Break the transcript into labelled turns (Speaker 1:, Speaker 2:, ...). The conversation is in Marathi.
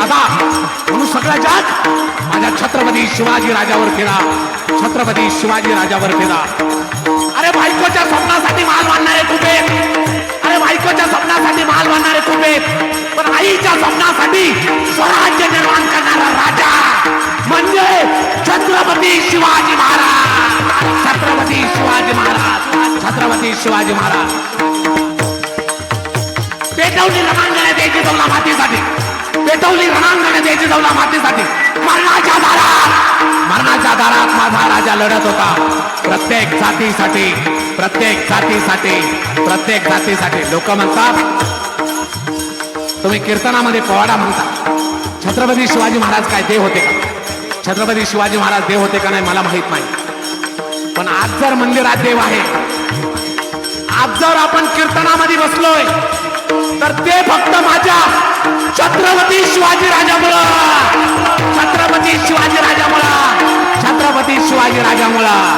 Speaker 1: माझा, म्हणून सगळा जग माझ्या छत्रपती शिवाजी राजावर फिरा, छत्रपती शिवाजी राजावर फिरा. अरे बायकोच्या स्वप्नासाठी महाल बांधणारे खूप आहेत, अरे बायकोच्या स्वप्नासाठी महाल बांधणारे खूप आहेत, पण आईच्या स्वप्नासाठी स्वराज्य निर्माण करणारा राजा म्हणजे छत्रपती शिवाजी महाराज, छत्रपती शिवाजी महाराज, छत्रपती शिवाजी महाराज. पेटवली रणांगणे द्यायची जवला मातीसाठी, पेटवली रणांगणे द्यायची जवला मातीसाठी. मरणाच्या दारात, मरणाच्या दारात माझा राजा लढत होता, प्रत्येक जातीसाठी, प्रत्येक जातीसाठी, प्रत्येक जातीसाठी. लोक म्हणतात, तुम्ही कीर्तनामध्ये पोवाडा म्हणता, छत्रपती शिवाजी महाराज काय देव होते का? छत्रपती शिवाजी महाराज देव होते का नाही मला माहित नाही, पण आज जर मंदिरात देव आहे, आज जर आपण कीर्तनामध्ये बसलोय, तर ते फक्त माझ्या छत्रपती शिवाजी राजामुळं, छत्रपती शिवाजी राजामुळं, छत्रपती शिवाजी राजामुळं.